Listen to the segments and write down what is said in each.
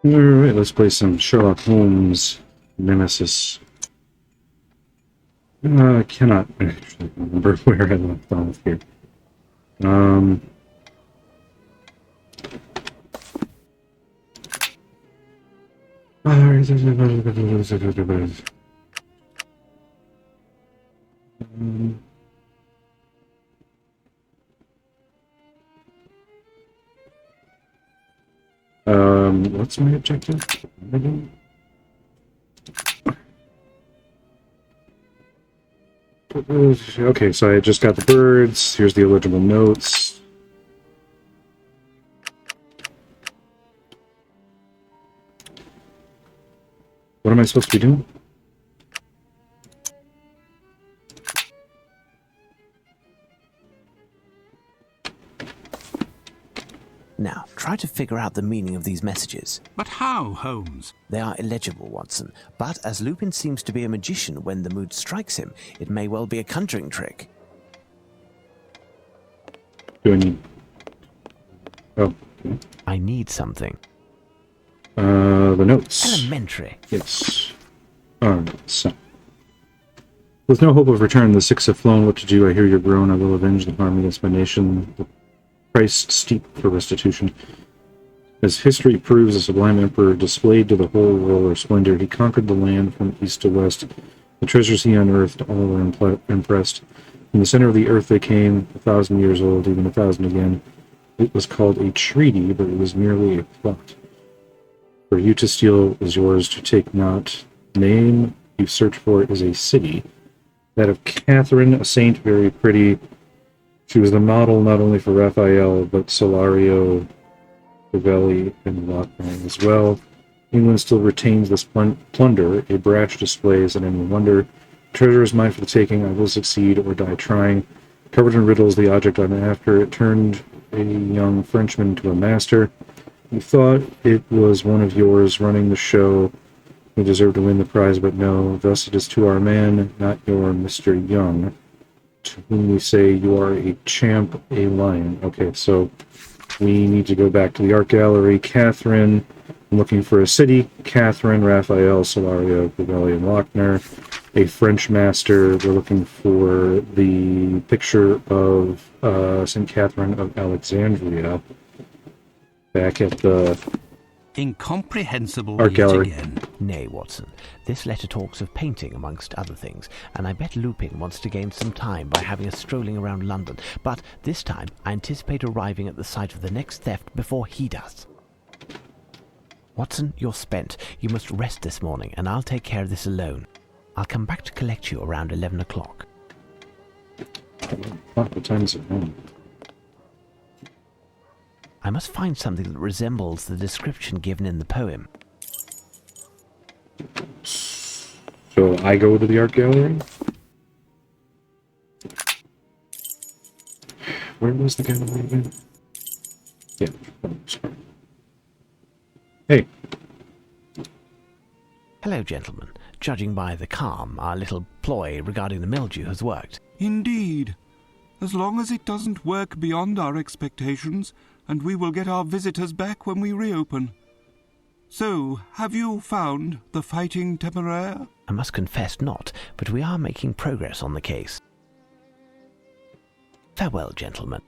Alright, let's play some Sherlock Holmes Nemesis. I cannot actually remember where I left off here. What's my objective again? Okay, so I just got the birds. Here's the illegible notes. What am I supposed to be doing? Now, try to figure out the meaning of these messages. But how, Holmes? They are illegible, Watson, but as Lupin seems to be a magician when the mood strikes him, it may well be a conjuring trick. Do I need... Oh, okay. I need something. The notes. Elementary. Yes. Alright, so. With no hope of return, the six have flown. What to do? I hear your groan. I will avenge the harm against my nation. The price steep for restitution. As history proves, the sublime emperor displayed to the whole world their splendor. He conquered the land from east to west. The treasures he unearthed, all were impressed. From the center of the earth they came, 1,000 years old, even 1,000 again. It was called a treaty, but it was merely a plot. For you to steal is yours, to take not. Name you search for is a city. That of Catherine, a saint, very pretty. She was the model not only for Raphael, but Solario, Ravelli, and Lochner as well. England still retains this plunder. A brash display is an any wonder. Treasure is mine for the taking. I will succeed or die trying. Covered in riddles, the object I'm after. It turned a young Frenchman to a master. You thought it was one of yours running the show. You deserve to win the prize, but no. Thus it is to our man, not your Mr. Young, to whom we say you are a champ, a lion. Okay, so we need to go back to the art gallery. Catherine, I'm looking for a city. Catherine, Raphael, Solario, Ravelli, and Lochner. A French master. We're looking for the picture of St. Catherine of Alexandria. Back at the incomprehensible art gallery. Again. Nay, Watson. This letter talks of painting, amongst other things, and I bet Lupin wants to gain some time by having us strolling around London. But this time, I anticipate arriving at the site of the next theft before he does. Watson, you're spent. You must rest this morning, and I'll take care of this alone. I'll come back to collect you around 11 o'clock. What time is it now? I must find something that resembles the description given in the poem. So I go to the art gallery? Where was the gallery again? Yeah. Sorry. Hey. Hello, gentlemen. Judging by the calm, our little ploy regarding the mildew has worked. Indeed. As long as it doesn't work beyond our expectations, and we will get our visitors back when we reopen. So, have you found the Fighting Temeraire? I must confess not, but we are making progress on the case. Farewell, gentlemen.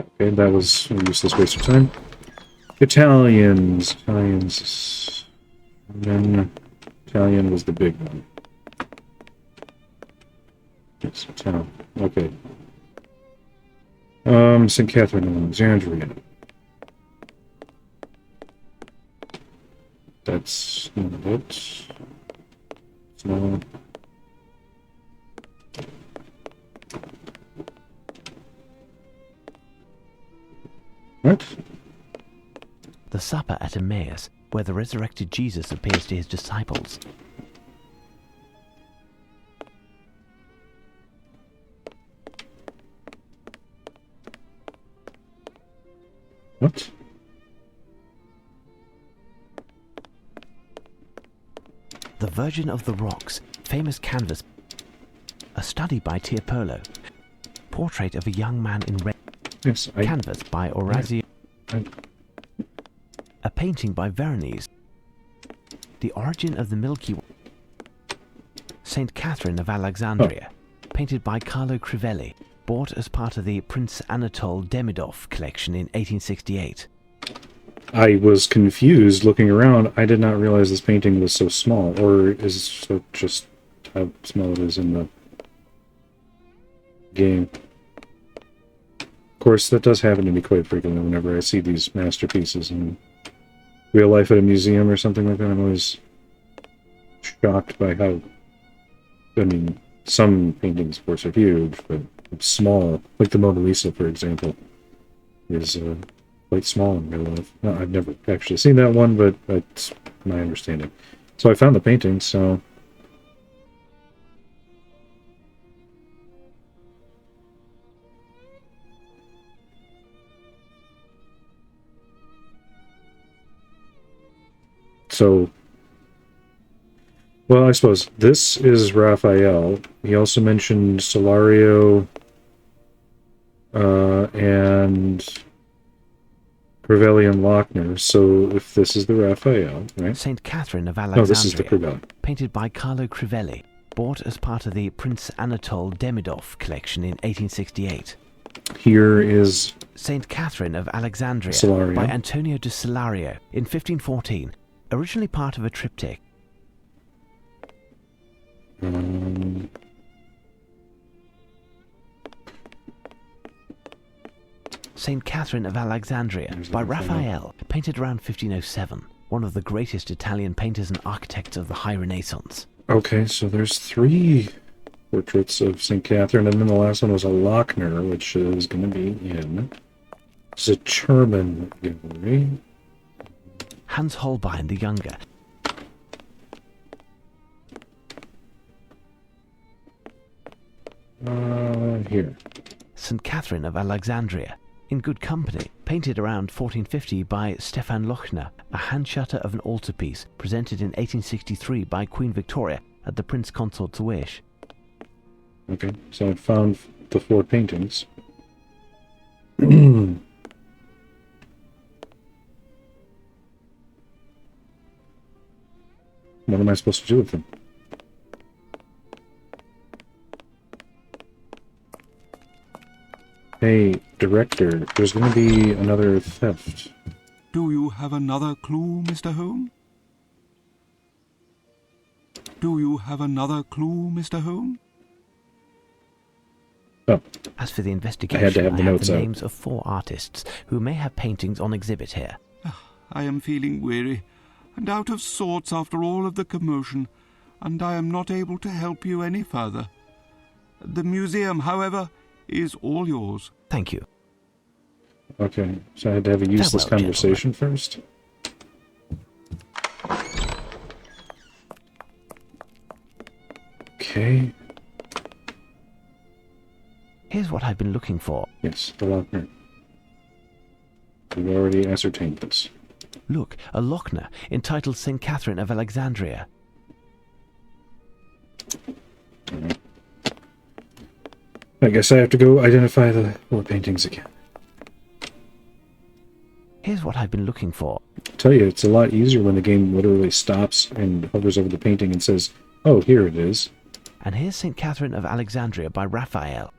Okay, that was a useless waste of time. Italians. And then Italian was the big one. Yes, Italian. Okay. St. Catherine of Alexandria. That's not it. It's not. What? The supper at Emmaus, where the resurrected Jesus appears to his disciples. What? The Virgin of the Rocks, famous canvas. A study by Tiepolo. Portrait of a young man in red. Yes, Canvas by Orazio. I... A painting by Veronese. The Origin of the Milky Way. St. Catherine of Alexandria, painted by Carlo Crivelli, bought as part of the Prince Anatole Demidov collection in 1868. I was confused looking around. I did not realize this painting was so small, or is it just how small it is in the game. Of course, that does happen to me quite frequently whenever I see these masterpieces in real life at a museum or something like that. I'm always shocked by how, I mean, some paintings, of course, are huge, but small, like the Mona Lisa, for example, is quite small in real life. No, I've never actually seen that one, but that's my understanding. So I found the painting, so... well, I suppose this is Raphael. He also mentioned Solario and Crivelli and Lochner. So if this is the Raphael, right? St. Catherine of Alexandria. No, this is the Crivelli. Painted by Carlo Crivelli, bought as part of the Prince Anatole Demidov collection in 1868. Here is St. Catherine of Alexandria Solario. by Antonio de Solario in 1514, originally part of a triptych. St. Catherine of Alexandria by Raphael, painted around 1507, one of the greatest Italian painters and architects of the High Renaissance. Okay, so there's 3 portraits of St. Catherine, and then the last one was a Lochner, which is going to be in Zitterman Gallery. Hans Holbein the Younger. Here. St. Catherine of Alexandria, in good company, painted around 1450 by Stefan Lochner, a hand shutter of an altarpiece presented in 1863 by Queen Victoria at the Prince Consort's wish. Okay, so I found the 4 paintings. What am I supposed to do with them? Hey, director, there's going to be another theft. Do you have another clue, Mr. Holmes? Do you have another clue, Mr. Holmes? Oh. As for the investigation, I have the notes out. names of 4 artists who may have paintings on exhibit here. I am feeling weary and out of sorts after all of the commotion, and I am not able to help you any further. The museum, however, is all yours. Thank you. Okay, so I had to have a useless Farewell, conversation first. Okay. Here's what I've been looking for. Yes, the Lochner. We've already ascertained this. Look, a Lochner entitled St. Catherine of Alexandria. Alright. I guess I have to go identify the 4 paintings again. Here's what I've been looking for. I tell you, it's a lot easier when the game literally stops and hovers over the painting and says, oh, here it is. And here's St. Catherine of Alexandria by Raphael.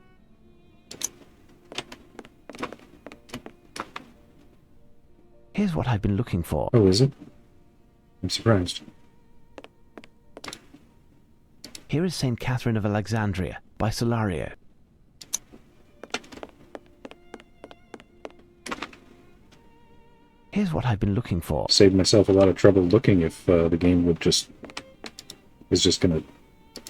Here's what I've been looking for. Oh, is it? I'm surprised. Here is St. Catherine of Alexandria by Solario. Here's what I've been looking for. Saved myself a lot of trouble looking if the game would just... is just gonna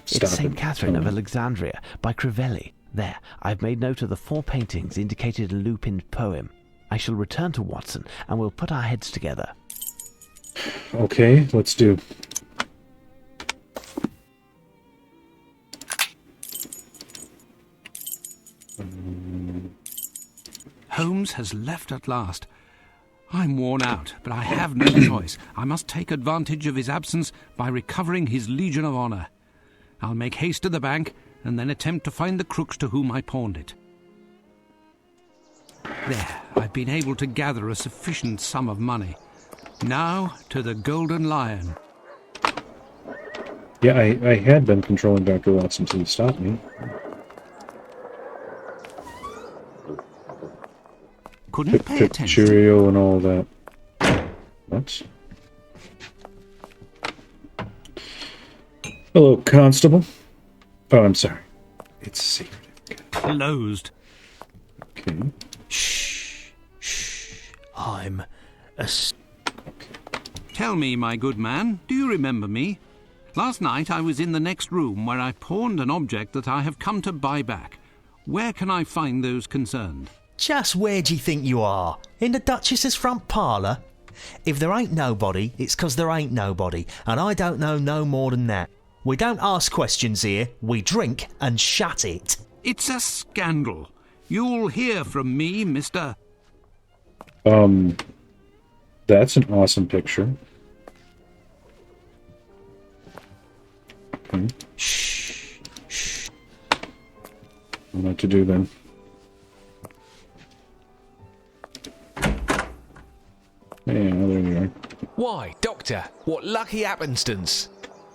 stop. It's St. it. Catherine of Alexandria by Crivelli. There, I've made note of the 4 paintings indicated in Lupin's poem. I shall return to Watson, and we'll put our heads together. Okay, let's do. Holmes has left at last. I'm worn out, but I have no choice. I must take advantage of his absence by recovering his Legion of Honor. I'll make haste to the bank, and then attempt to find the crooks to whom I pawned it. There, I've been able to gather a sufficient sum of money. Now to the Golden Lion. Yeah, I had been controlling Dr. Watson until he stopped me. Couldn't pay attention. Cheerio and all that. What? Hello, Constable. Oh, I'm sorry. It's secret. Closed. Okay. Shh. I'm a... Tell me, my good man, do you remember me? Last night I was in the next room where I pawned an object that I have come to buy back. Where can I find those concerned? Just where do you think you are? In the Duchess's front parlour? If there ain't nobody, it's 'cause there ain't nobody, and I don't know no more than that. We don't ask questions here, we drink and shut it. It's a scandal. You'll hear from me, Mr. That's an awesome picture. Okay. Shh. What to do then? Yeah, there you are. Why, Doctor, what lucky happenstance.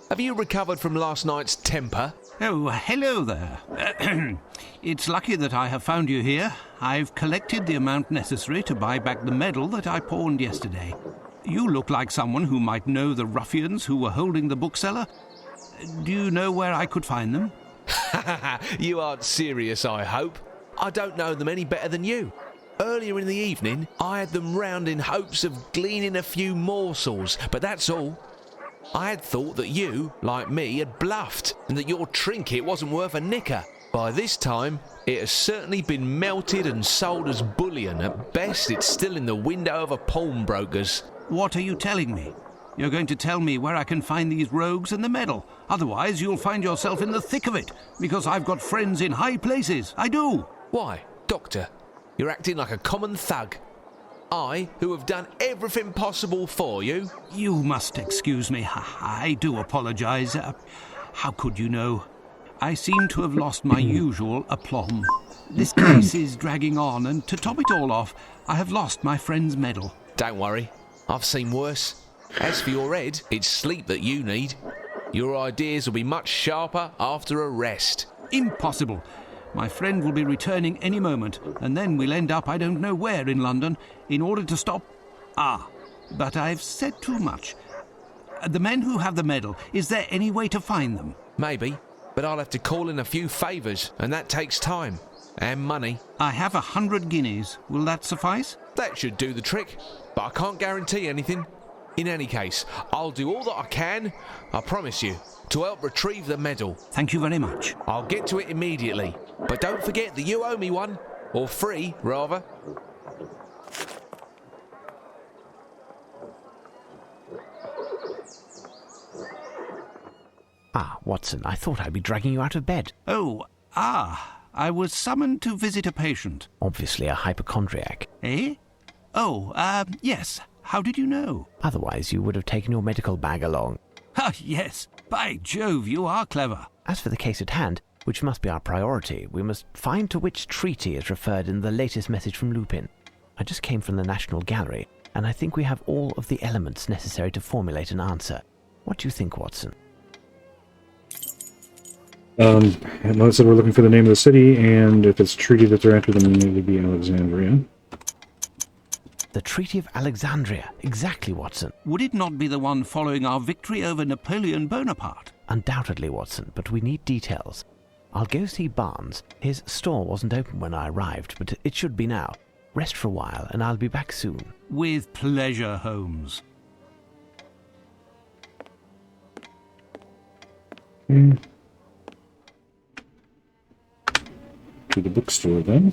Have you recovered from last night's temper? Oh, hello there. It's lucky that I have found you here. I've collected the amount necessary to buy back the medal that I pawned yesterday. You look like someone who might know the ruffians who were holding the bookseller. Do you know where I could find them? You aren't serious, I hope. I don't know them any better than you. Earlier in the evening, I had them round in hopes of gleaning a few morsels, but that's all. I had thought that you, like me, had bluffed, and that your trinket wasn't worth a nicker. By this time, it has certainly been melted and sold as bullion. At best, it's still in the window of a pawnbroker's. What are you telling me? You're going to tell me where I can find these rogues and the medal. Otherwise, you'll find yourself in the thick of it, because I've got friends in high places. I do. Why, Doctor, you're acting like a common thug. I, who have done everything possible for you. You must excuse me. I do apologize. How could you know? I seem to have lost my usual aplomb. This case is dragging on, and to top it all off, I have lost my friend's medal. Don't worry, I've seen worse. As for your head, it's sleep that you need. Your ideas will be much sharper after a rest. Impossible. My friend will be returning any moment, and then we'll end up I don't know where in London in order to stop... but I've said too much. The men who have the medal, is there any way to find them? Maybe, but I'll have to call in a few favours, and that takes time. And money. I have 100 guineas. Will that suffice? That should do the trick, but I can't guarantee anything. In any case, I'll do all that I can, I promise you, to help retrieve the medal. Thank you very much. I'll get to it immediately, but don't forget that you owe me one. Or 3, rather. Watson, I thought I'd be dragging you out of bed. I was summoned to visit a patient. Obviously a hypochondriac. Eh? Yes. How did you know? Otherwise, you would have taken your medical bag along. Yes. By Jove, you are clever. As for the case at hand, which must be our priority, we must find to which treaty is referred in the latest message from Lupin. I just came from the National Gallery, and I think we have all of the elements necessary to formulate an answer. What do you think, Watson? Most of we're looking for the name of the city, and if it's treaty that they're after, then it would be Alexandria. The Treaty of Alexandria. Exactly, Watson. Would it not be the one following our victory over Napoleon Bonaparte? Undoubtedly, Watson, but we need details. I'll go see Barnes. His store wasn't open when I arrived, but it should be now. Rest for a while, and I'll be back soon. With pleasure, Holmes. To the bookstore, then.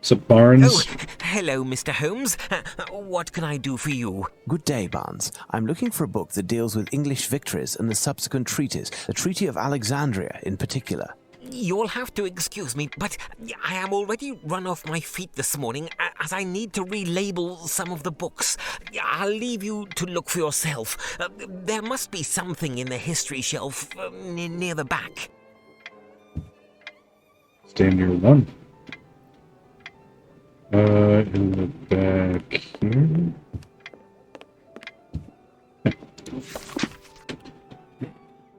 So, Barnes. Oh, hello, Mr. Holmes. What can I do for you? Good day, Barnes. I'm looking for a book that deals with English victories and the subsequent treaties, the Treaty of Alexandria in particular. You'll have to excuse me, but I am already run off my feet this morning as I need to relabel some of the books. I'll leave you to look for yourself. There must be something in the history shelf near the back. Stand near one. In the back here.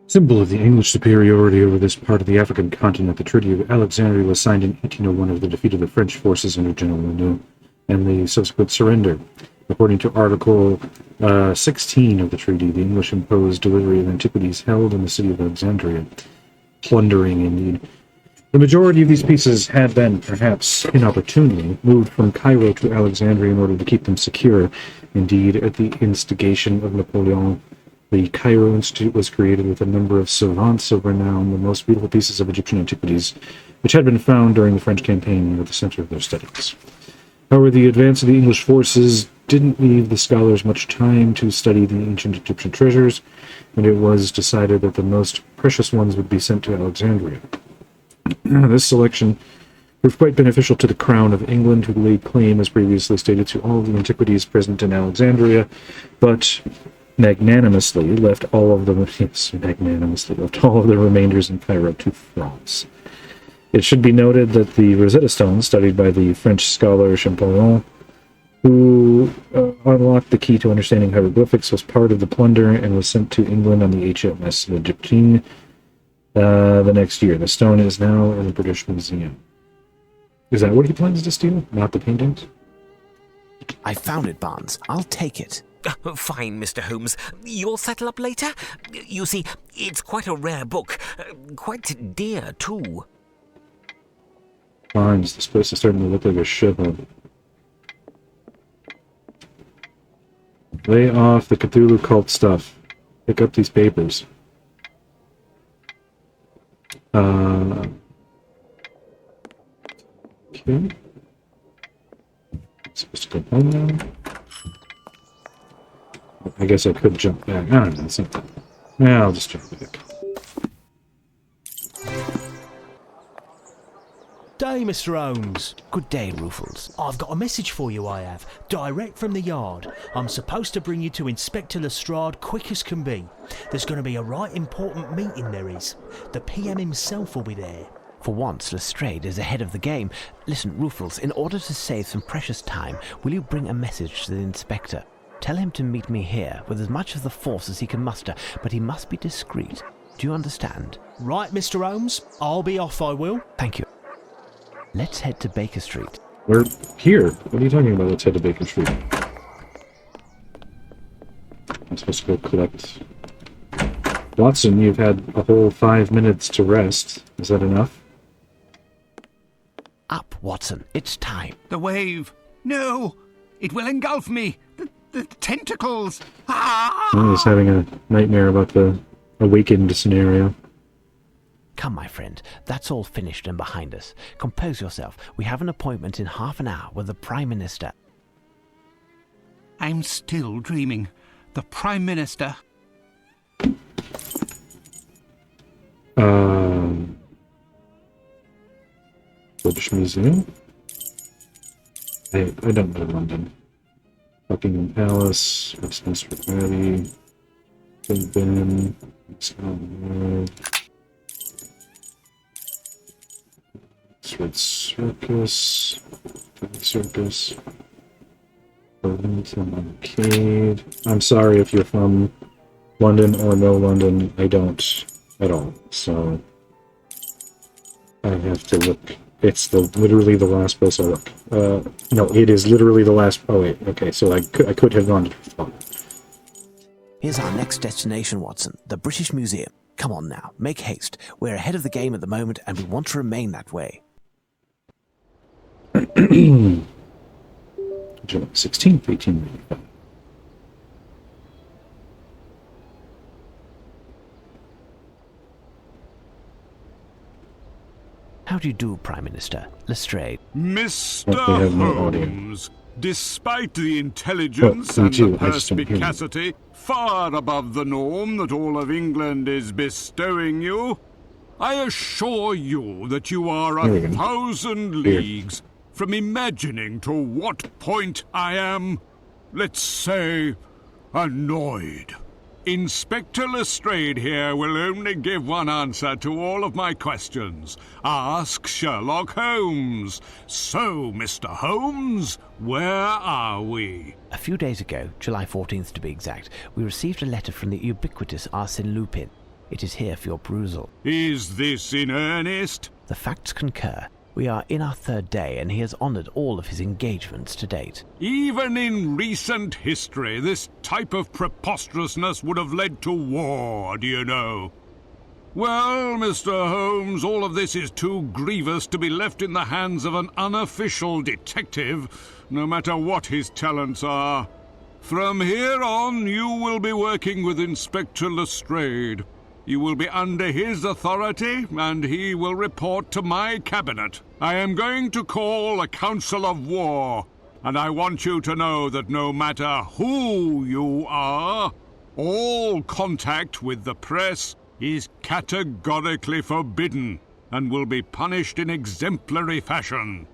Symbol of the English superiority over this part of the African continent, the Treaty of Alexandria was signed in 1801 after the defeat of the French forces under General Lanou and the subsequent surrender. According to Article 16 of the treaty, the English imposed delivery of antiquities held in the city of Alexandria. Plundering, indeed. The majority of these pieces had been, perhaps inopportunely, moved from Cairo to Alexandria in order to keep them secure. Indeed, at the instigation of Napoleon, the Cairo Institute was created with a number of savants of renown, the most beautiful pieces of Egyptian antiquities, which had been found during the French campaign, were the center of their studies. However, the advance of the English forces didn't leave the scholars much time to study the ancient Egyptian treasures, and it was decided that the most precious ones would be sent to Alexandria. This selection proved quite beneficial to the Crown of England, who laid claim, as previously stated, to all the antiquities present in Alexandria, but magnanimously left all of the remainders in Cairo to France. It should be noted that the Rosetta Stone, studied by the French scholar Champollion, who unlocked the key to understanding hieroglyphics, was part of the plunder and was sent to England on the HMS L'Egyptine the next year. The stone is now in the British Museum. Is that what he plans to steal? Not the paintings? I found it, Barnes. I'll take it. Fine, Mr. Holmes. You'll settle up later? You see, it's quite a rare book. Quite dear, too. Barnes, this place is starting to look like a shithole. Lay off the Cthulhu cult stuff. Pick up these papers. Okay. Supposed to go home now? I guess I could jump back. I don't know, something. Yeah, I'll just jump back. Day, Mr. Holmes. Good day, Ruffles. I've got a message for you, I have. Direct from the yard. I'm supposed to bring you to Inspector Lestrade quick as can be. There's going to be a right important meeting, there is. The PM himself will be there. For once, Lestrade is ahead of the game. Listen, Ruffles, in order to save some precious time, will you bring a message to the inspector? Tell him to meet me here with as much of the force as he can muster, but he must be discreet. Do you understand? Right, Mr. Holmes. I'll be off, I will. Thank you. Let's head to Baker Street. We're here. What are you talking about? Let's head to Baker Street. I'm supposed to go collect... Watson, you've had a whole 5 minutes to rest. Is that enough? Up, Watson. It's time. The wave! No! It will engulf me! The tentacles! Ah! I was having a nightmare about the awakened scenario. Come, my friend. That's all finished and behind us. Compose yourself. We have an appointment in half an hour with the Prime Minister. I'm still dreaming. The Prime Minister. British Museum? I don't know London. Buckingham Palace, Westminster Abbey, Big Ben, Scotland, Oxford Circus, Burlington Arcade. I'm sorry if you're from London or know London. I don't at all, so I have to look. It's literally the last place I look. No, it is literally the last. Oh wait, okay. So I could have gone to. Here's our next destination, Watson. The British Museum. Come on now, make haste. We're ahead of the game at the moment, and we want to remain that way. July 16th, 1895. How do you do, Prime Minister? Lestrade. Mr. no Holmes, despite the intelligence and the perspicacity far above the norm that all of England is bestowing you, I assure you that you are There we a go. 1,000 leagues from imagining to what point I am, let's say, annoyed. Inspector Lestrade here will only give one answer to all of my questions. Ask Sherlock Holmes. So, Mr. Holmes, where are we? A few days ago, July 14th to be exact, we received a letter from the ubiquitous Arséne Lupin. It is here for your perusal. Is this in earnest? The facts concur. We are in our third day, and he has honoured all of his engagements to date. Even in recent history, this type of preposterousness would have led to war, do you know? Well, Mr. Holmes, all of this is too grievous to be left in the hands of an unofficial detective, no matter what his talents are. From here on, you will be working with Inspector Lestrade. You will be under his authority, and he will report to my cabinet. I am going to call a council of war, and I want you to know that no matter who you are, all contact with the press is categorically forbidden and will be punished in exemplary fashion.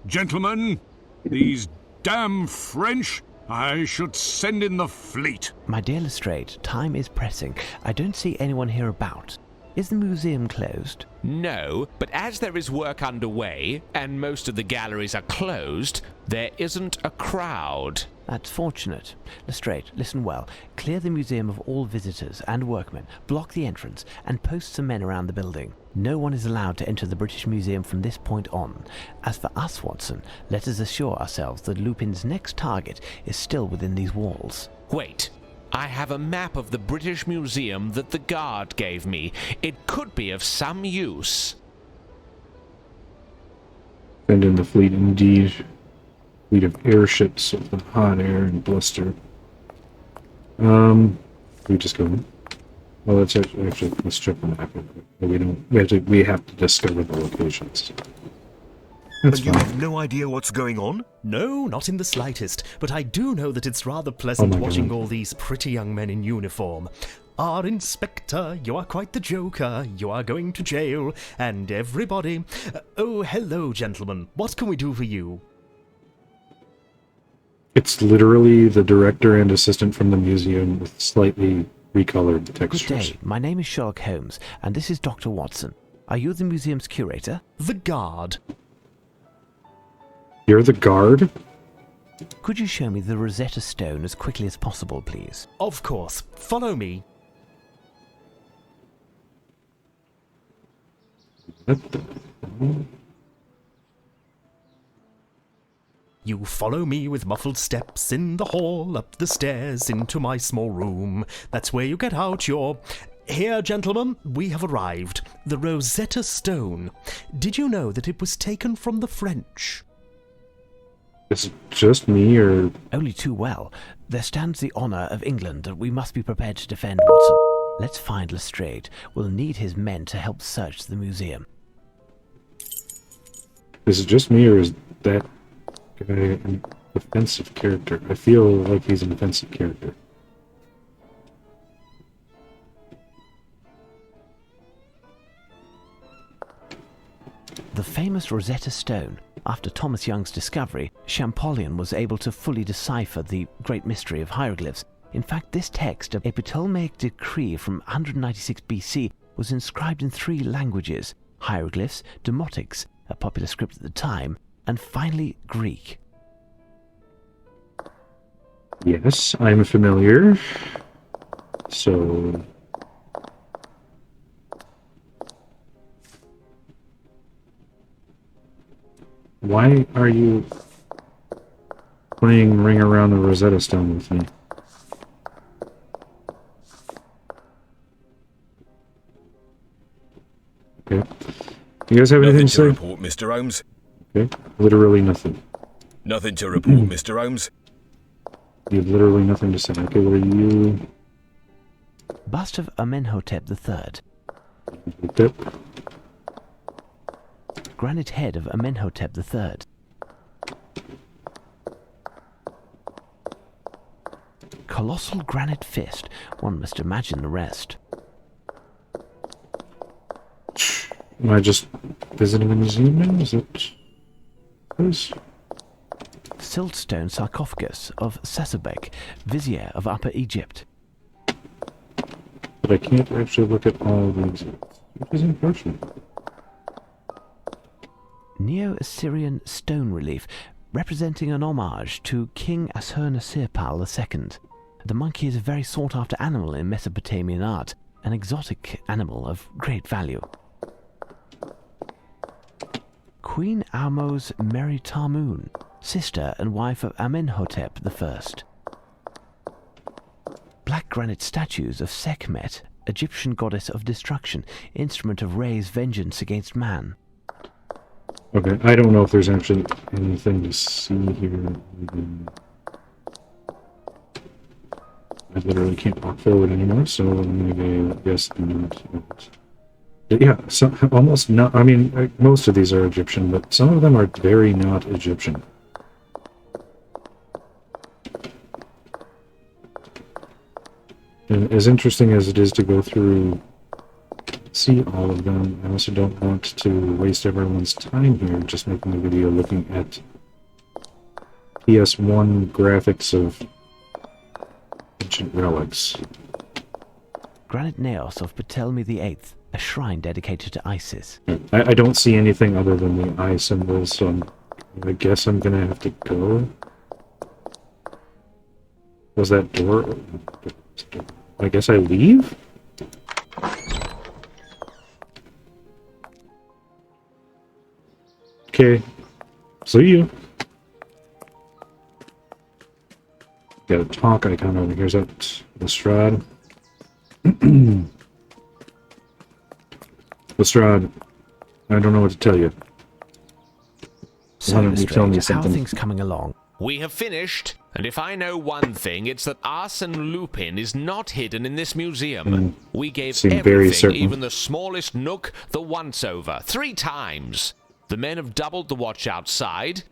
Gentlemen, these damn French, I should send in the fleet. My dear Lestrade, time is pressing. I don't see anyone here about. Is the museum closed? No, but as there is work underway, and most of the galleries are closed, there isn't a crowd. That's fortunate. Lestrade, listen well. Clear the museum of all visitors and workmen, block the entrance, and post some men around the building. No one is allowed to enter the British Museum from this point on. As for us, Watson, let us assure ourselves that Lupin's next target is still within these walls. Wait, I have a map of the British Museum that the guard gave me. It could be of some use. Send in the fleet indeed. Fleet of airships with the hot air and bluster. We just go in. Well, let's actually let's check the map real quick. We have to discover the locations. That's And you fine. have no idea what's going on? No, not in the slightest, but I do know that it's rather pleasant Oh my watching God. all these pretty young men in uniform. Our Inspector, you are quite the joker, you are going to jail, and everybody... oh, hello, gentlemen, what can we do for you? It's literally the director and assistant from the museum with slightly recolored Good textures. day. My name is Sherlock Holmes, and this is Dr. Watson. Are you the museum's curator? The guard. You're the guard? Could you show me the Rosetta Stone as quickly as possible, please? Of course, follow me. What the... You follow me with muffled steps in the hall, up the stairs, into my small room. That's where you get out your... Here, gentlemen, we have arrived. The Rosetta Stone. Did you know that it was taken from the French? Is it just me, or... Only too well. There stands the honour of England that we must be prepared to defend, Watson. Let's find Lestrade. We'll need his men to help search the museum. Is it just me, or is that guy an offensive character? I feel like he's an offensive character. The famous Rosetta Stone. After Thomas Young's discovery, Champollion was able to fully decipher the great mystery of hieroglyphs. In fact, this text, a Ptolemaic decree from 196 BC, was inscribed in 3 languages: hieroglyphs, demotics, a popular script at the time, and finally Greek. Yes, I'm familiar. So... why are you playing Ring Around the Rosetta Stone with me? Okay. You guys have anything Nothing to say? to report, Mr. Holmes. Okay. Literally nothing. Nothing to report, Mr. Holmes. You have literally nothing to say. Okay, what are you? Bust of Amenhotep III. Yep. Granite head of Amenhotep III. Colossal granite fist. One must imagine the rest. Am I just visiting a museum now? Is it... Please? Siltstone sarcophagus of Sesabek, vizier of Upper Egypt. But I can't actually look at all of these, which is unfortunate. Neo-Assyrian stone relief representing an homage to King Ashurnasirpal II. The monkey is a very sought-after animal in Mesopotamian art, an exotic animal of great value. Queen Ahmose Meri Tarmoon, sister and wife of Amenhotep I. Black granite statues of Sekhmet, Egyptian goddess of destruction, instrument of Re's vengeance against man. Okay, I don't know if there's actually anything to see here. I literally can't walk forward anymore, so I'm gonna guess not. Yeah, almost not. I mean, most of these are Egyptian, but some of them are very not Egyptian. And as interesting as it is to go through, see all of them, I also don't want to waste everyone's time here just making a video looking at PS1 graphics of ancient relics. Granite naos of Ptolemy VIII, a shrine dedicated to Isis. I don't see anything other than the eye symbols, so I guess I'm gonna have to go. Was that door? I guess I leave? Okay. See you. Got a talk icon over here. Is that Lestrade? Lestrade, I don't know what to tell you. So, Why don't you tell me Lestrade, how are something? things coming along? We have finished, and if I know one thing, it's that Arséne Lupin is not hidden in this museum. We gave seem very everything, certain. even the smallest nook, the once-over, 3 times. The men have doubled the watch outside.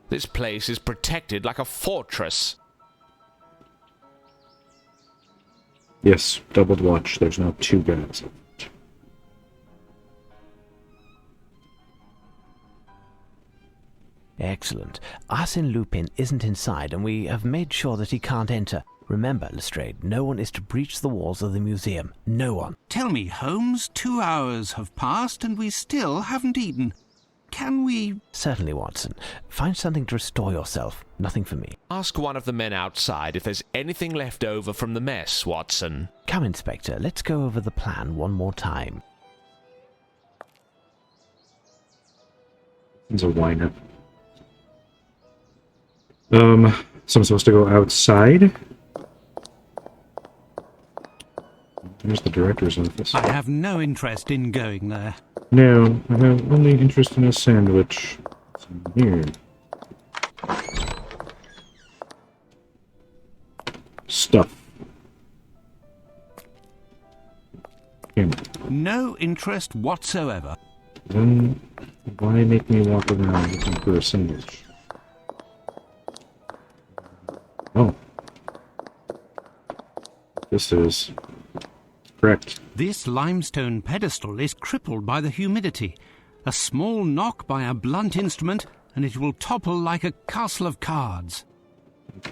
This place is protected like a fortress. Yes, doubled watch. There's now 2 guys. Excellent. Arséne Lupin isn't inside, and we have made sure that he can't enter. Remember, Lestrade, no one is to breach the walls of the museum. No one. Tell me, Holmes, 2 hours have passed and we still haven't eaten. Can we... Certainly, Watson. Find something to restore yourself. Nothing for me. Ask one of the men outside if there's anything left over from the mess, Watson. Come, Inspector. Let's go over the plan one more time. He's a whiner. So I'm supposed to go outside? There's the director's office. I have no interest in going there. No, I have only interest in a sandwich. What's in here? Stuff. Camera. No interest whatsoever. Then why make me walk around looking for a sandwich? Oh. This is correct. This limestone pedestal is crippled by the humidity. A small knock by a blunt instrument and it will topple like a castle of cards.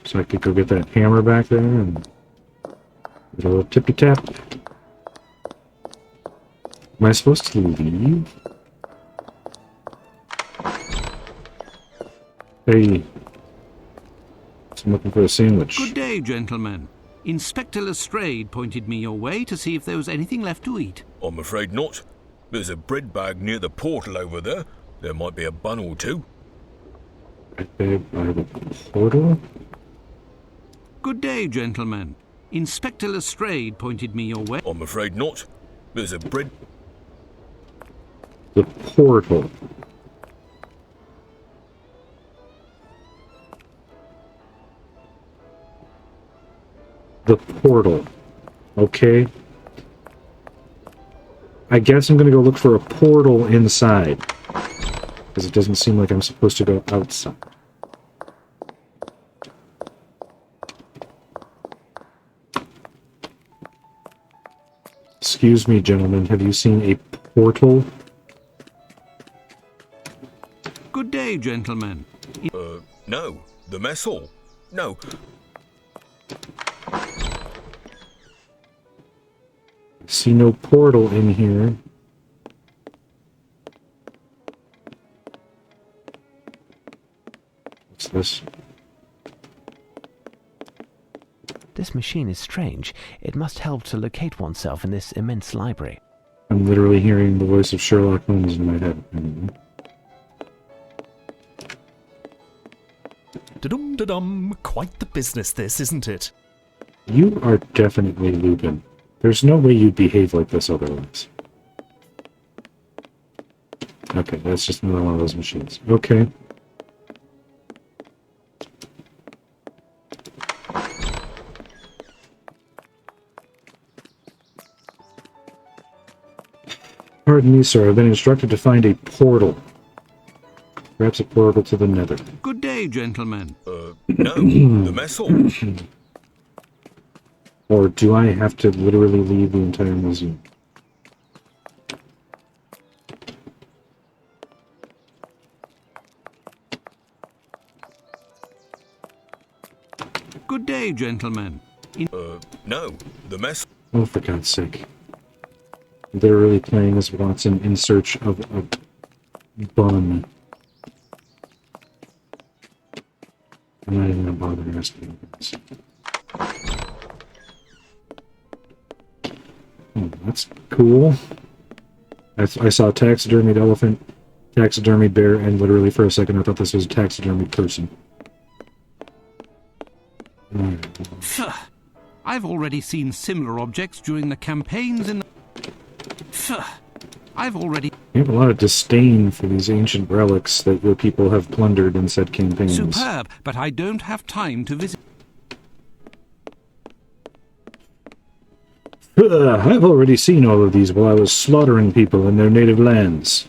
So I could go get that hammer back there and get a little tippy-tap. Am I supposed to leave? Hey. I'm looking for a sandwich. Good day, gentlemen. Inspector Lestrade pointed me your way to see if there was anything left to eat. I'm afraid not. There's a bread bag near the portal over there. There might be a bun or 2. Right there by the portal? Good day, gentlemen. Inspector Lestrade pointed me your way. I'm afraid not. There's a bread... The portal. The portal. Okay. I guess I'm gonna go look for a portal inside. Because it doesn't seem like I'm supposed to go outside. Excuse me, gentlemen. Have you seen a portal day, gentlemen. No. The mess hall? No. See no portal in here. What's this? This machine is strange. It must help to locate oneself in this immense library. I'm literally hearing the voice of Sherlock Holmes in my head. Da-dum-da-dum. Quite the business this, isn't it? You are definitely Lupin. There's no way you'd behave like this otherwise. Okay, that's just another one of those machines. Okay. Pardon me, sir. I've been instructed to find a portal. Perhaps a portal to the Nether. Good day, gentlemen. No. The mess hall? Or do I have to literally leave the entire museum? Good day, gentlemen. No. The mess... Oh, for God's sake. Literally playing as Watson in search of a bun. I'm not even gonna bother asking this. Oh, that's cool. I saw a taxidermied elephant, taxidermied bear, and literally for a second I thought this was a taxidermied person. Phew. I've already seen similar objects during the campaigns in the... Phew. I've already... You have a lot of disdain for these ancient relics that your people have plundered in said campaigns. Superb, but I don't have time to visit... I've already seen all of these while I was slaughtering people in their native lands.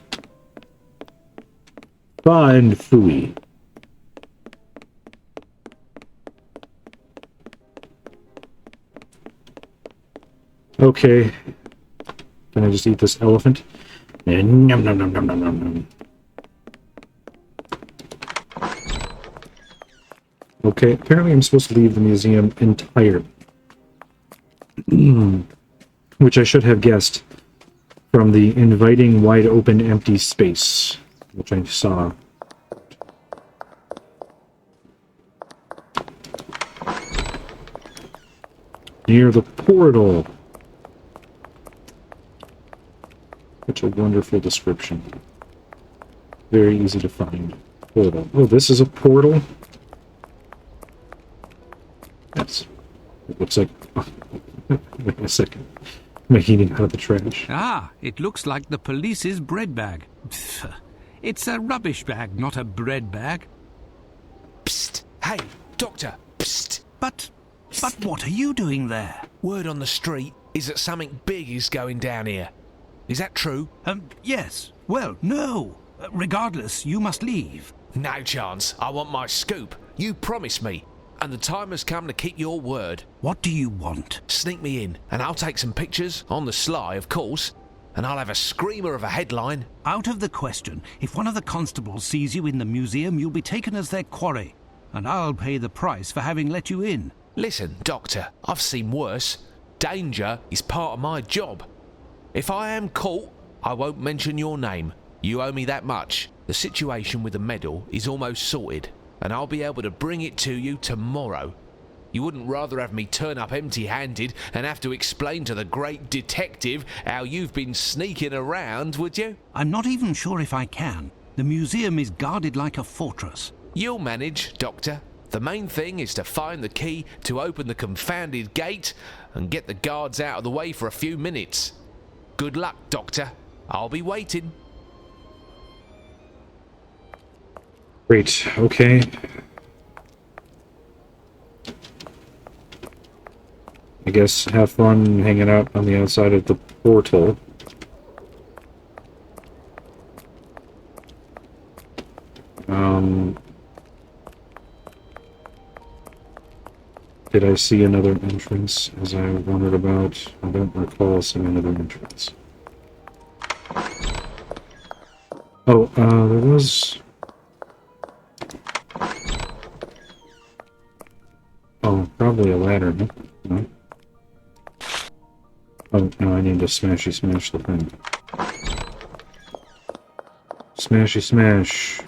Fine phooey. Okay. Can I just eat this elephant? And nom nom nom nom nom nom nom. Okay, apparently I'm supposed to leave the museum entirely. Which I should have guessed from the inviting, wide-open, empty space, which I saw. Near the portal. Such a wonderful description. Very easy to find. Portal. Oh, this is a portal? Yes. It looks like... Oh, wait a second. Am I eating out of the trash? Ah, it looks like the police's bread bag. Pfft. It's a rubbish bag, not a bread bag. Psst! Hey, Doctor! Psst! But what are you doing there? Word on the street is that something big is going down here. Is that true? Yes. Well, no. Regardless, you must leave. No chance. I want my scoop. You promised me. And the time has come to keep your word. What do you want? Sneak me in, and I'll take some pictures, on the sly, of course, and I'll have a screamer of a headline. Out of the question. If one of the constables sees you in the museum, you'll be taken as their quarry, and I'll pay the price for having let you in. Listen, Doctor, I've seen worse. Danger is part of my job. If I am caught, I won't mention your name. You owe me that much. The situation with the medal is almost sorted, and I'll be able to bring it to you tomorrow. You wouldn't rather have me turn up empty-handed and have to explain to the great detective how you've been sneaking around, would you? I'm not even sure if I can. The museum is guarded like a fortress. You'll manage, Doctor. The main thing is to find the key to open the confounded gate and get the guards out of the way for a few minutes. Good luck, Doctor. I'll be waiting. Great, okay. I guess have fun hanging out on the outside of the portal. Did I see another entrance as I wondered about? I don't recall seeing another entrance. Oh, there was... probably a ladder, no? No? Oh, no, I need to smash the thing. Smashy smash.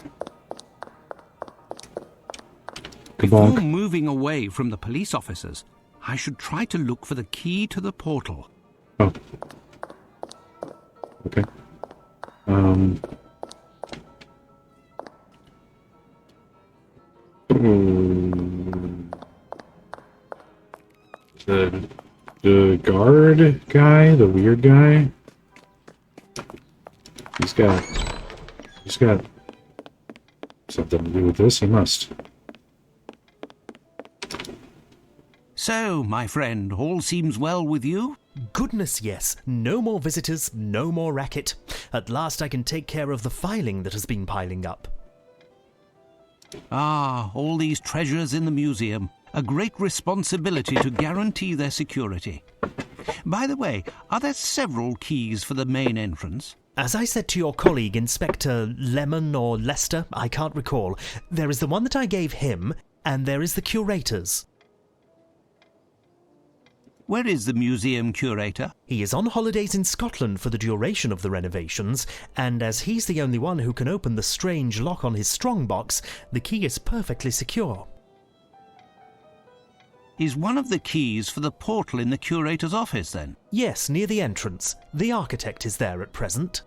Before Kabonk. moving away from the police officers, I should try to look for the key to the portal. Oh. Okay. The guard guy, the weird guy. He's got something to do with this. He must. So, my friend, all seems well with you? Goodness, yes. No more visitors, no more racket. At last I can take care of the filing that has been piling up. Ah, all these treasures in the museum. A great responsibility to guarantee their security. By the way, are there several keys for the main entrance? As I said to your colleague, Inspector Lemon or Lester, I can't recall, there is the one that I gave him, and there is the curator's. Where is the museum curator? He is on holidays in Scotland for the duration of the renovations, and as he's the only one who can open the strange lock on his strongbox, the key is perfectly secure. Is one of the keys for the portal in the curator's office, then? Yes, near the entrance. The architect is there at present.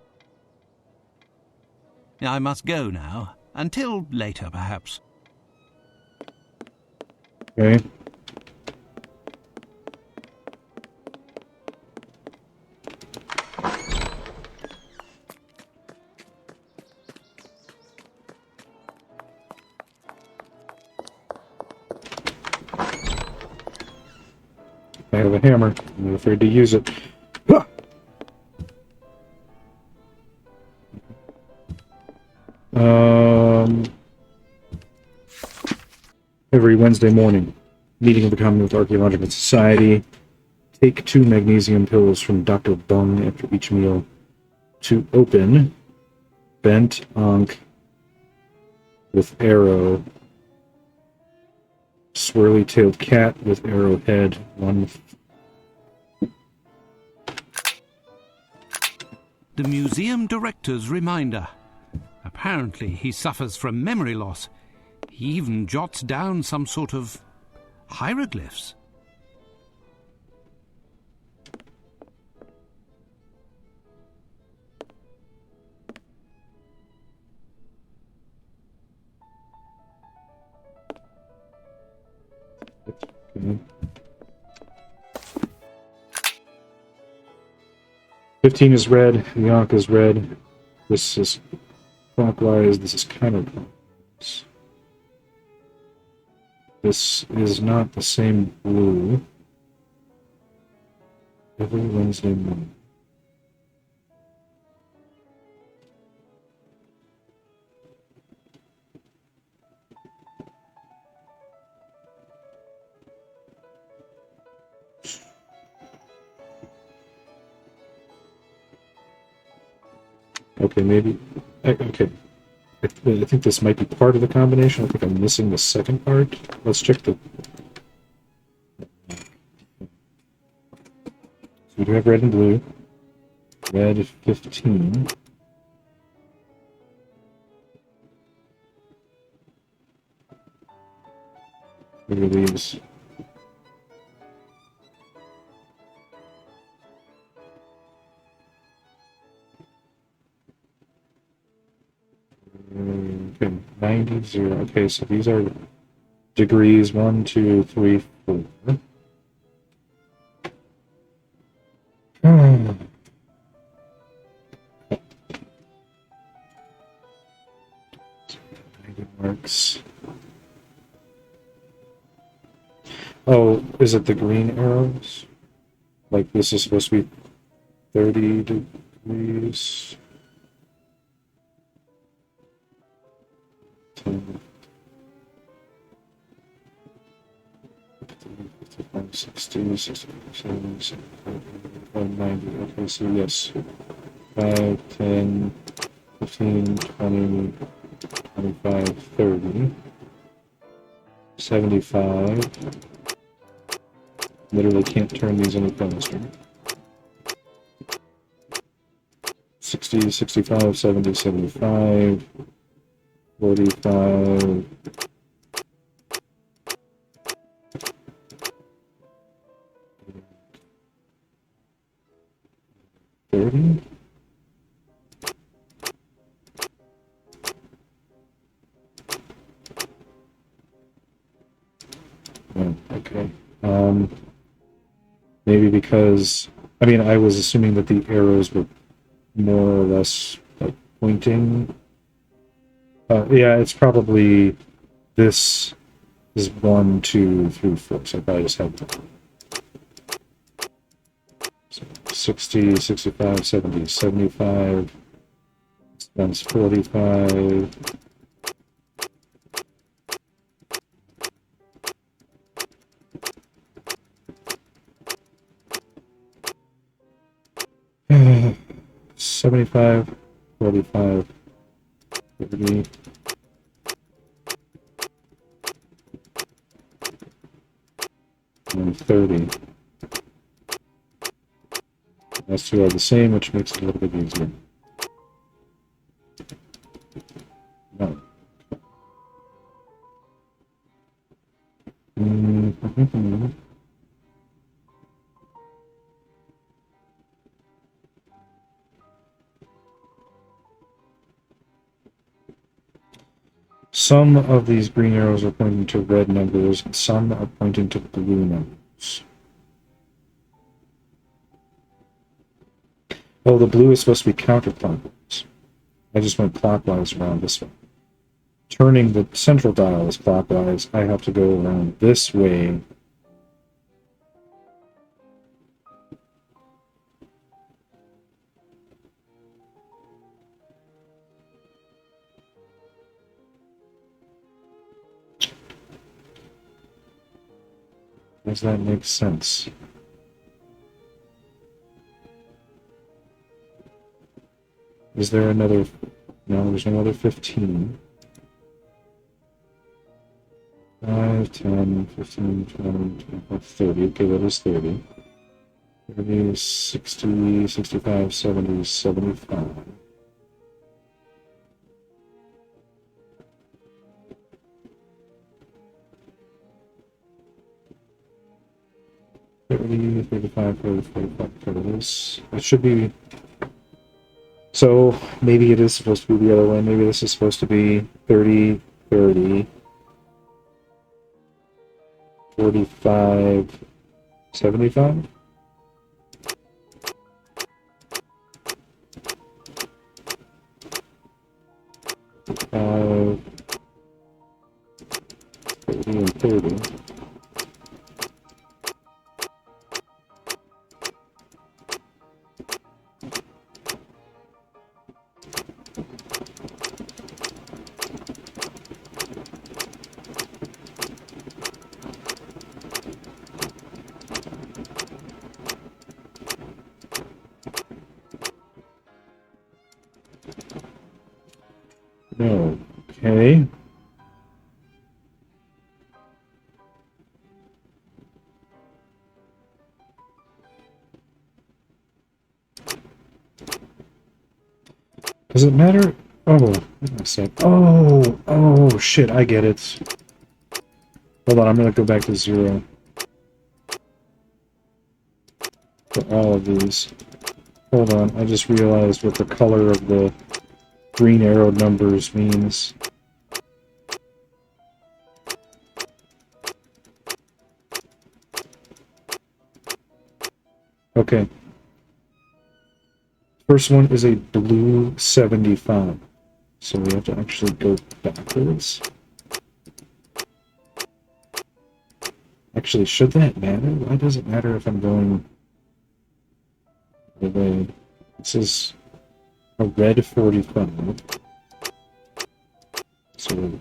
I must go now. Until later, perhaps. Okay. I have a hammer. I'm not afraid to use it. Ah! Every Wednesday morning, meeting of the Commonwealth Archaeological Society. Take 2 magnesium pills from Dr. Bung after each meal. To open, bent ankh with arrow. Swirly-tailed cat with arrowhead. 1. The museum director's reminder. Apparently he suffers from memory loss. He even jots down some sort of hieroglyphs. Okay. 15 is red, the ankh is red. This is clockwise, this is counterclockwise. This is not the same blue. Every Wednesday morning. Okay, maybe. Okay. I think this might be part of the combination. I think I'm missing the second part. Let's check the... So we do have red and blue. Red 15. What are these? Okay, 90, 0. Okay, so these are degrees 1, 2, 3, 4. Marks. Oh, is it the green arrows? Like this is supposed to be 30 degrees. 10, 55, 60, 67, 75, 90. Okay, so yes. 5, 10, 15, 20, 25, 30. 75. Literally can't turn these any faster. 60, 65, 70, 75, 45. $30? Oh, okay. Maybe because, I mean, I was assuming that the arrows were more or less like pointing. Yeah, it's probably this is 1, 2, 3, 4. So I probably just have the 60, 65, 70, 75. That's 45. Uh, 75, 45, 30. And 30. Those two are the same, which makes it a little bit easier. No. Mm-hmm. Some of these green arrows are pointing to red numbers, and some are pointing to blue numbers. Oh, the blue is supposed to be counterclockwise. I just went clockwise around this way. Turning the central dial is clockwise. I have to go around this way. Does that make sense? Is there another... No, there's no other 15. 5, 10, 15, 20, 25, 30. Okay, that is 30. 30, 60, 65, 70, 75. 30, 35, 40, 45, 30. It should be... So, maybe it is supposed to be the other way. Maybe this is supposed to be 30, 30, 45, 75? Uh, 30 and 30. Okay. Does it matter? Oh, wait a sec. Oh, shit, I get it. Hold on, I'm gonna go back to 0. For all of these. Hold on, I just realized what the color of the green arrow numbers means. Okay. First one is a blue 75. So we have to actually go backwards. Actually, should that matter? Why does it matter if I'm going the way? This is a red 45. So we'll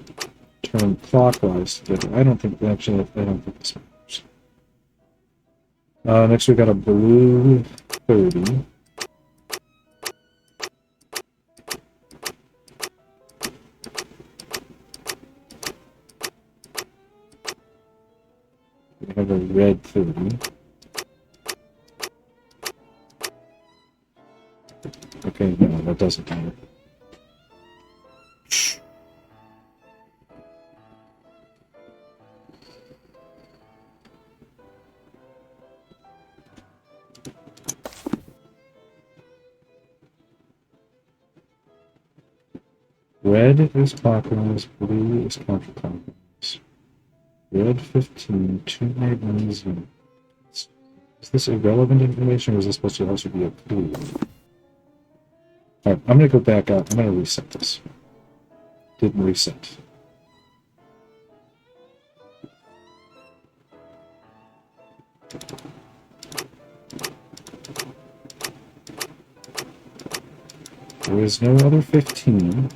turn clockwise together. I don't think this matters. Next we got a blue 30. We have a red 30. Okay, no, that doesn't matter. Red is clockwise, blue is counterclockwise. Red 15, 2 magnesium. Is this irrelevant information, or is this supposed to also be a clue? Alright, I'm gonna go back out. I'm gonna reset this. Didn't reset. There is no other 15.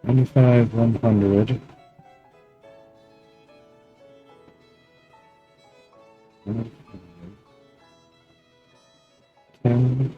$25, 100. 10.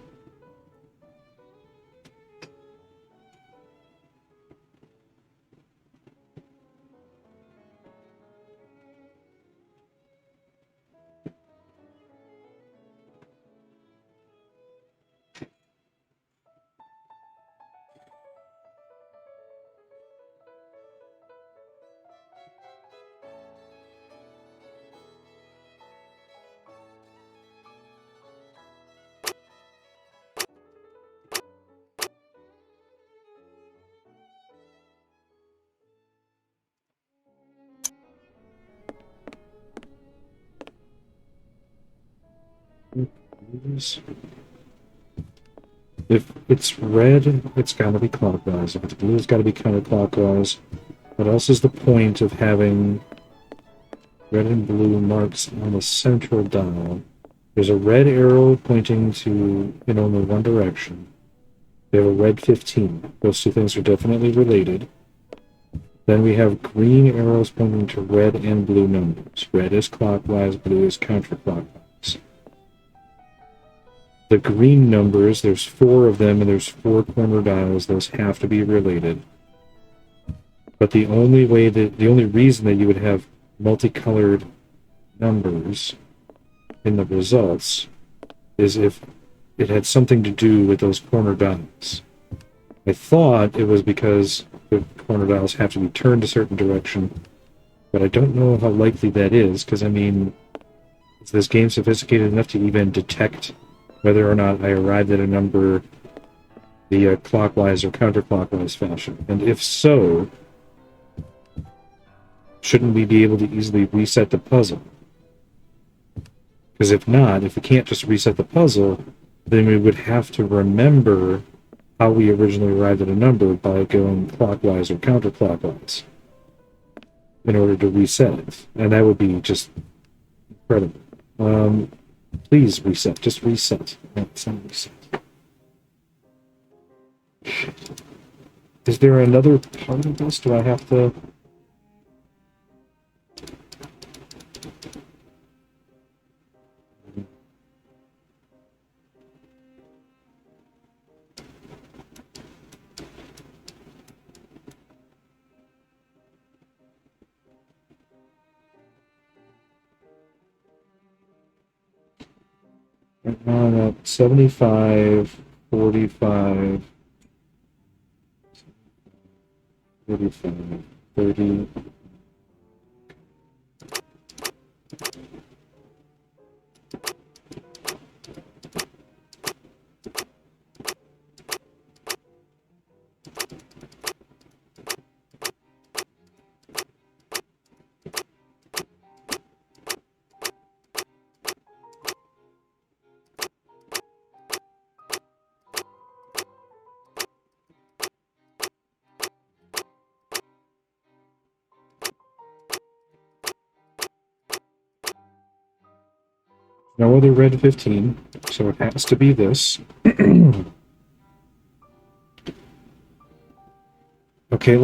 If it's red, it's got to be clockwise. If it's blue, it's got to be counterclockwise. What else is the point of having red and blue marks on the central dial? There's a red arrow pointing to in only one direction. We have a red 15. Those two things are definitely related. Then we have green arrows pointing to red and blue numbers. Red is clockwise, blue is counterclockwise. The green numbers, there's 4 of them, and there's 4 corner dials. Those have to be related. But the only reason that you would have multicolored numbers in the results is if it had something to do with those corner dials. I thought it was because the corner dials have to be turned a certain direction, but I don't know how likely that is, because, I mean, is this game sophisticated enough to even detect whether or not I arrived at a number via clockwise or counterclockwise fashion? And if so, shouldn't we be able to easily reset the puzzle? Because if not, if we can't just reset the puzzle, then we would have to remember how we originally arrived at a number by going clockwise or counterclockwise in order to reset it. And that would be just incredible. Please reset. Just reset. No, it's not reset. Shit. Is there another part of this? Do I have to... Right now I'm at 75, 45, 45, 30. No other red 15, so it has to be this. Okay,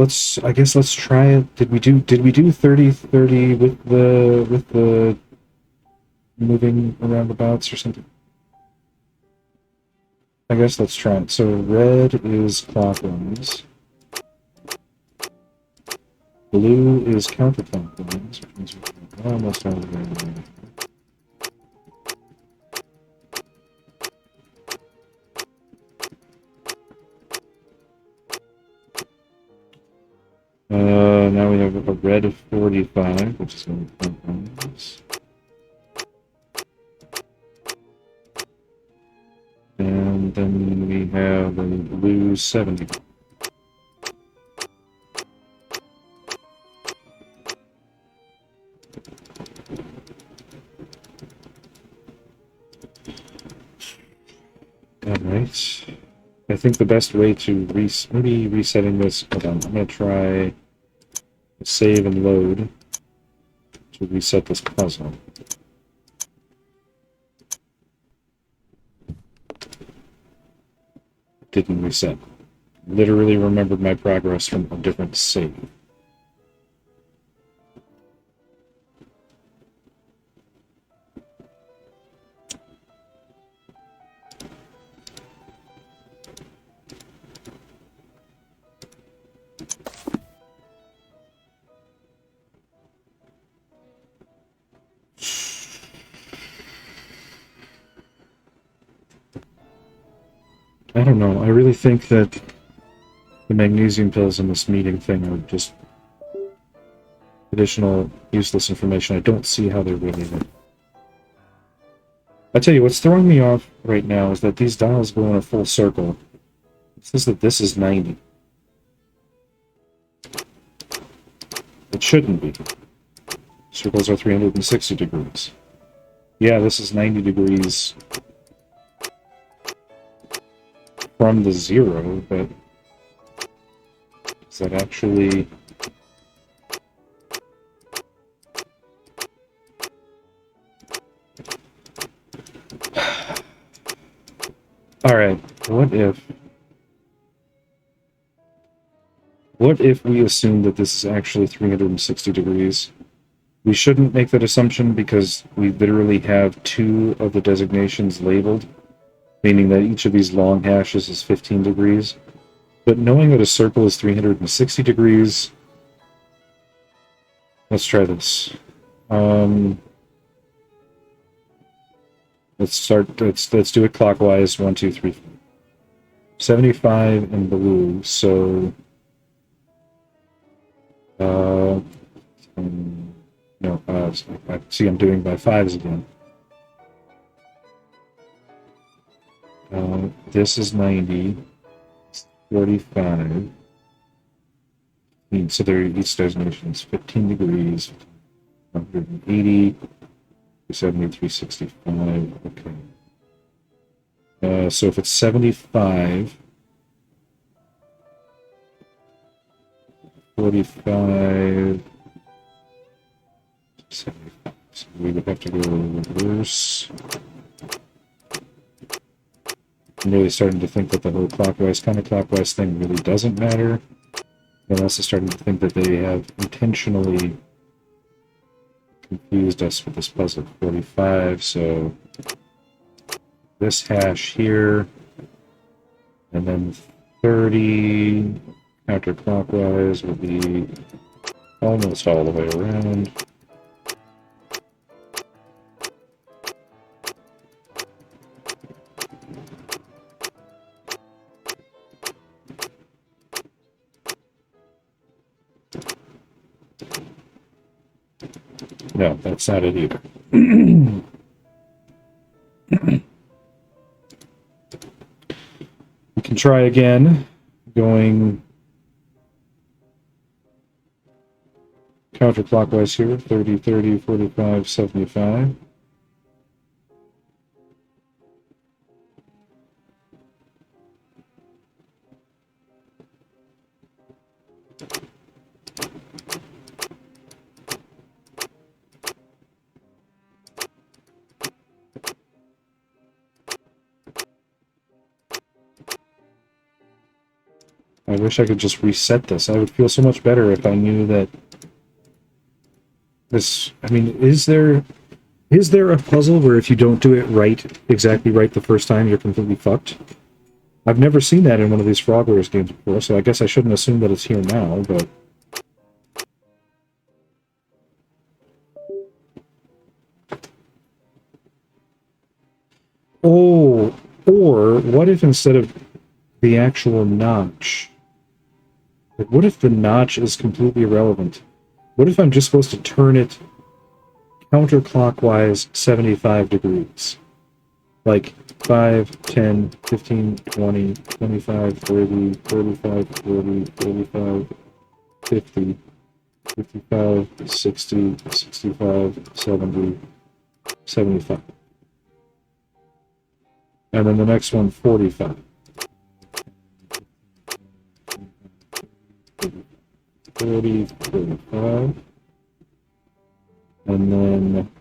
I guess let's try it. Did we do 30-30 with the moving around the bouts or something? I guess let's try it. So red is clockwise. Blue is counterclockwise, which means we're almost all the way around. Now we have a red of 45, which is going to be clockwise. And then we have a blue 70. Alright. I think the best way to maybe resetting this, hold on, I'm going to try save and load to reset this puzzle. Didn't reset. Literally remembered my progress from a different save. I don't know. I really think that the magnesium pills in this meeting thing are just additional useless information. I don't see how they're related. I tell you, what's throwing me off right now is that these dials go in a full circle. It says that this is 90. It shouldn't be. Circles are 360 degrees. Yeah, this is 90 degrees from the zero, but is that actually... Alright, what if we assume that this is actually 360 degrees? We shouldn't make that assumption because we literally have two of the designations labeled, meaning that each of these long hashes is 15 degrees. But knowing that a circle is 360 degrees, let's try this. Let's do it clockwise. 1, 2, 3, 4. 75 in blue, so see, I'm doing by fives again. This is 90, 45. So there, each designation is 15 degrees, 180, 270, 365. Okay. So if it's 75, 45, 75. So we would have to go reverse. I'm really starting to think that the whole clockwise, counterclockwise thing really doesn't matter. I'm also starting to think that they have intentionally confused us with this puzzle. 45, so this hash here, and then 30 counterclockwise will be almost all the way around. No, that's not it either. We can try again, going counterclockwise here, 30, 30, 45, 75. I wish I could just reset this. I would feel so much better if I knew that this... I mean, is there a puzzle where if you don't do it right, exactly right the first time, you're completely fucked? I've never seen that in one of these Frogwares games before, so I guess I shouldn't assume that it's here now, but... Oh, or what if instead of the actual notch... Like, what if the notch is completely irrelevant? What if I'm just supposed to turn it counterclockwise 75 degrees? Like 5, 10, 15, 20, 25, 30, 35, 40, 45, 50, 55, 60, 65, 70, 75. And then the next one, 45. 40, 45. And then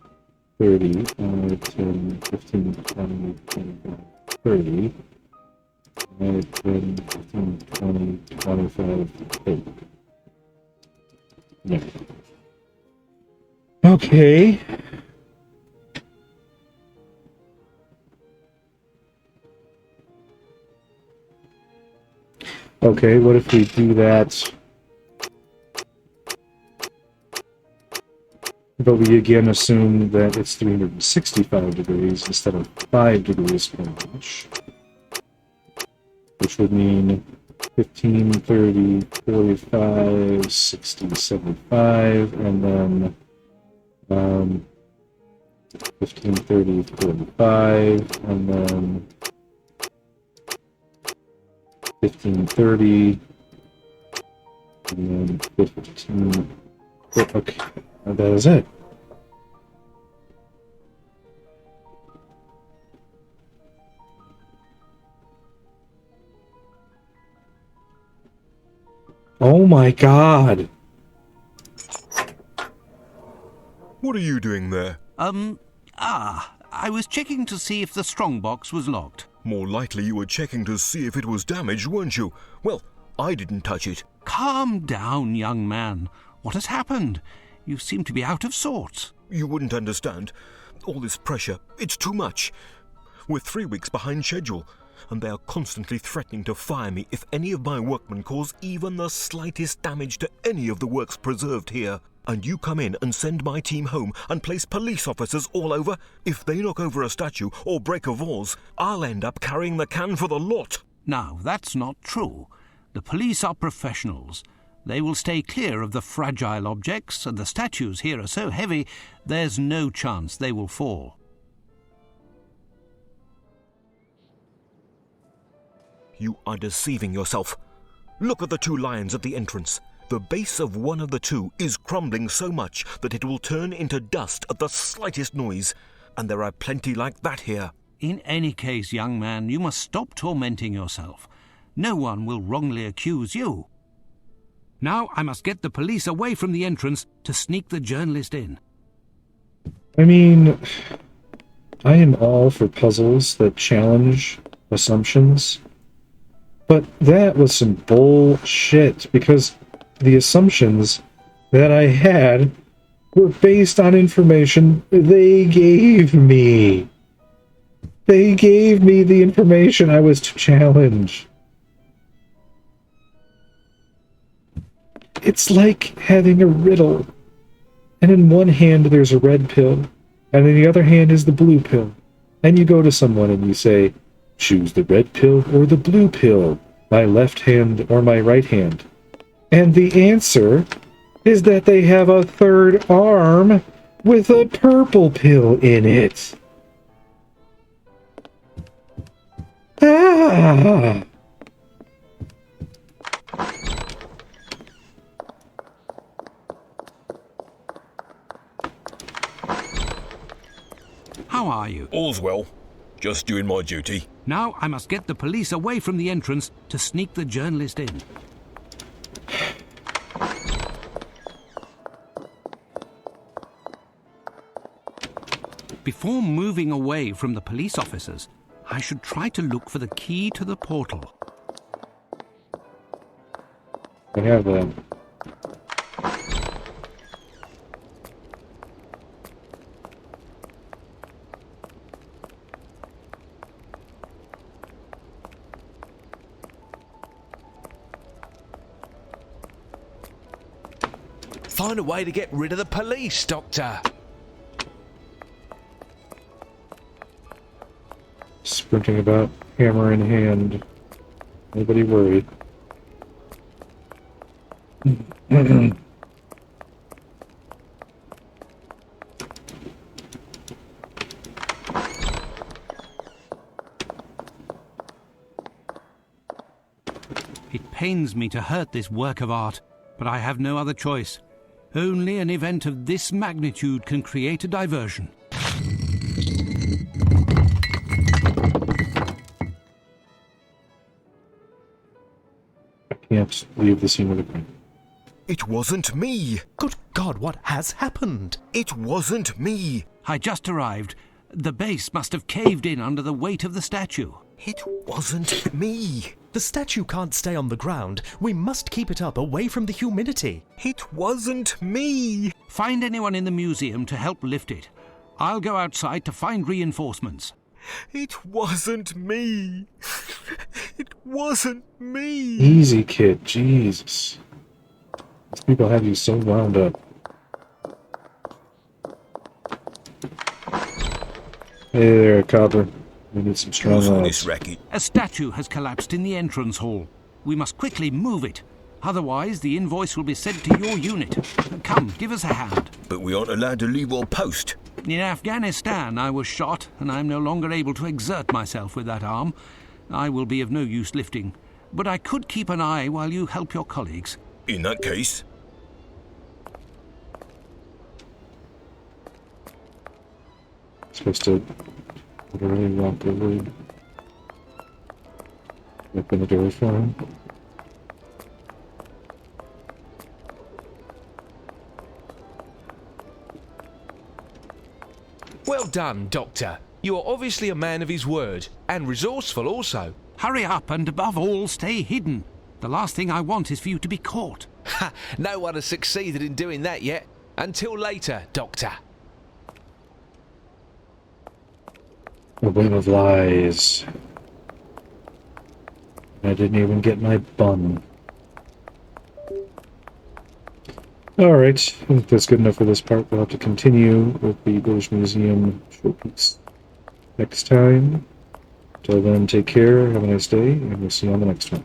30, 10, 15, 20, 25, 30. 10, 15, 20, 25, 8. Yeah. Okay. Okay, what if we do that? But we again assume that it's 365 degrees instead of 5 degrees per inch. Which would mean 15, 30, 45, 60, 75, and then 15, 30, 45, and then 15, 30, and then 15. Okay, that is it. Oh my god! What are you doing there? I was checking to see if the strongbox was locked. More likely you were checking to see if it was damaged, weren't you? Well, I didn't touch it. Calm down, young man. What has happened? You seem to be out of sorts. You wouldn't understand. All this pressure, it's too much. We're 3 weeks behind schedule, and they are constantly threatening to fire me if any of my workmen cause even the slightest damage to any of the works preserved here. And you come in and send my team home and place police officers all over? If they knock over a statue or break a vase, I'll end up carrying the can for the lot. Now, that's not true. The police are professionals. They will stay clear of the fragile objects, and the statues here are so heavy, there's no chance they will fall. You are deceiving yourself. Look at the 2 lions at the entrance. The base of one of the 2 is crumbling so much that it will turn into dust at the slightest noise, and there are plenty like that here. In any case, young man, you must stop tormenting yourself. No one will wrongly accuse you. Now I must get the police away from the entrance to sneak the journalist in. I mean, I am all for puzzles that challenge assumptions, but that was some bullshit, because the assumptions that I had were based on information they gave me. They gave me the information I was to challenge. It's like having a riddle, and in one hand there's a red pill, and in the other hand is the blue pill. And you go to someone and you say, choose the red pill or the blue pill, my left hand or my right hand. And the answer is that they have a third arm with a purple pill in it. Ah! How are you? All's well. Just doing my duty. Now I must get the police away from the entrance to sneak the journalist in. Before moving away from the police officers, I should try to look for the key to the portal. I have that. Find a way to get rid of the police, Doctor. Sprinting about, hammer in hand. Nobody worried. It pains me to hurt this work of art, but I have no other choice. Only an event of this magnitude can create a diversion. I can't leave the scene of the crime. It wasn't me! Good God, what has happened? It wasn't me! I just arrived. The base must have caved in under the weight of the statue. It wasn't me! The statue can't stay on the ground. We must keep it up away from the humidity. It wasn't me! Find anyone in the museum to help lift it. I'll go outside to find reinforcements. It wasn't me! It wasn't me! Easy, kid. Jesus. These people have you so wound up. Hey there, Copper. We need some strong Who's on odds. this racket? A statue has collapsed in the entrance hall. We must quickly move it. Otherwise, the invoice will be sent to your unit. Come, give us a hand. But we aren't allowed to leave our post. In Afghanistan, I was shot, and I'm no longer able to exert myself with that arm. I will be of no use lifting. But I could keep an eye while you help your colleagues. In that case, Supposed to literally walk over. Open the door for him. Well done, Doctor. You are obviously a man of his word, and resourceful also. Hurry up, and above all, stay hidden. The last thing I want is for you to be caught. Ha! No one has succeeded in doing that yet. Until later, Doctor. A web of lies. I didn't even get my bun. Alright, I think that's good enough for this part. We'll have to continue with the British Museum showpiece next time. Till then, take care, have a nice day, and we'll see you on the next one.